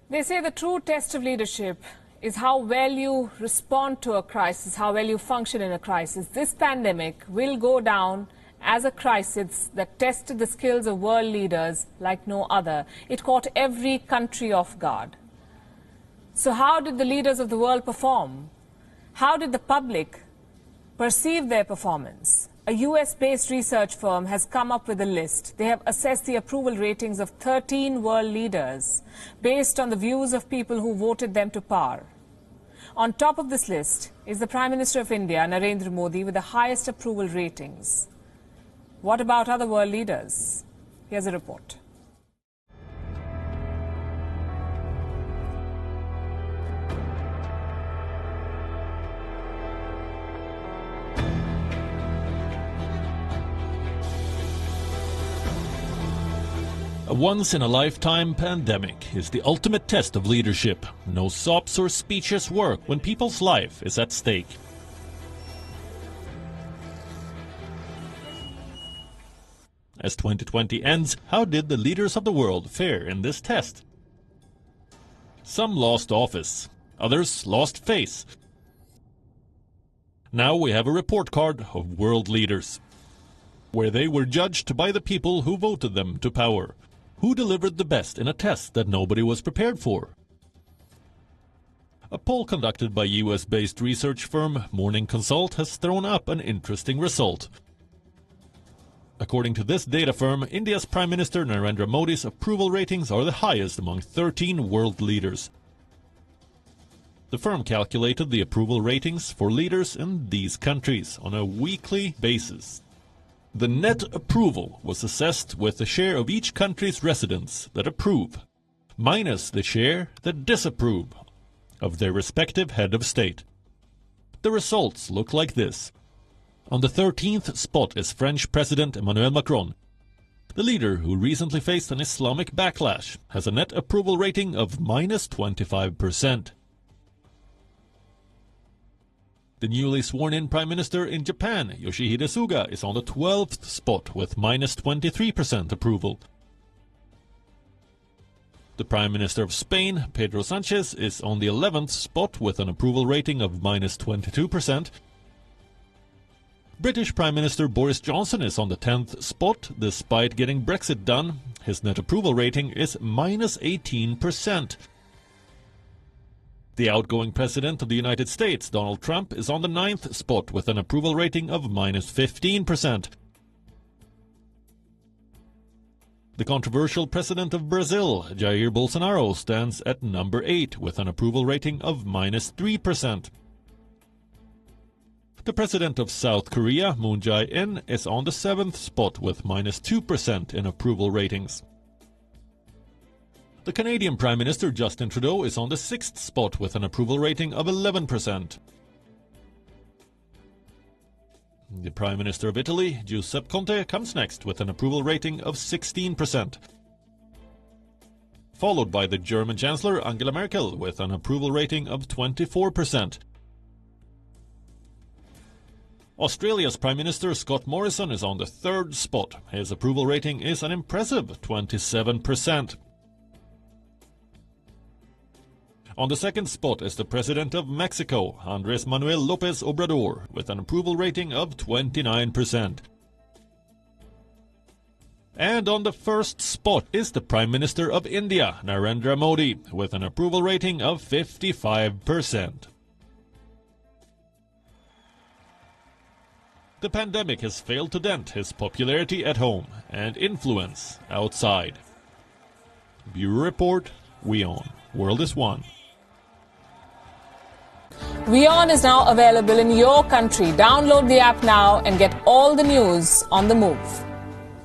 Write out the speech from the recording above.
They say the true test of leadership is how well you respond to a crisis, how well you function in a crisis. This pandemic will go down as a crisis that tested the skills of world leaders like no other. It caught every country off guard. So how did the leaders of the world perform? How did the public perceive their performance? A US-based research firm has come up with a list. They have assessed the approval ratings of 13 world leaders based on the views of people who voted them to power. On top of this list is the Prime Minister of India, Narendra Modi, with the highest approval ratings. What about other world leaders? Here's a report. A once-in-a-lifetime pandemic is the ultimate test of leadership. No sops or speeches work when people's life is at stake. As 2020 ends, how did the leaders of the world fare in this test? Some lost office, others lost face. Now we have a report card of world leaders, where they were judged by the people who voted them to power. Who delivered the best in a test that nobody was prepared for? A poll conducted by US-based research firm Morning Consult has thrown up an interesting result. According to this data firm, India's Prime Minister Narendra Modi's approval ratings are the highest among 13 world leaders. The firm calculated the approval ratings for leaders in these countries on a weekly basis. The net approval was assessed with the share of each country's residents that approve, minus the share that disapprove of their respective head of state. The results look like this. On the 13th spot is French President Emmanuel Macron. The leader, who recently faced an Islamic backlash, has a net approval rating of minus 25%. The newly sworn-in Prime Minister in Japan, Yoshihide Suga, is on the 12th spot with minus 23% approval. The Prime Minister of Spain, Pedro Sanchez, is on the 11th spot with an approval rating of minus 22%. British Prime Minister Boris Johnson is on the 10th spot. Despite getting Brexit done, his net approval rating is minus 18%. The outgoing President of the United States, Donald Trump, is on the 9th spot with an approval rating of minus 15%. The controversial President of Brazil, Jair Bolsonaro, stands at number 8 with an approval rating of minus 3%. The President of South Korea, Moon Jae-in, is on the 7th spot with minus 2% in approval ratings. The Canadian Prime Minister Justin Trudeau is on the 6th spot with an approval rating of 11%. The Prime Minister of Italy, Giuseppe Conte, comes next with an approval rating of 16%. Followed by the German Chancellor Angela Merkel with an approval rating of 24%. Australia's Prime Minister Scott Morrison is on the 3rd spot. His approval rating is an impressive 27%. On the 2nd spot is the President of Mexico, Andrés Manuel López Obrador, with an approval rating of 29%. And on the 1st spot is the Prime Minister of India, Narendra Modi, with an approval rating of 55%. The pandemic has failed to dent his popularity at home and influence outside. Bureau Report, WION. World is One. WION is now available in your country. Download the app now and get all the news on the move.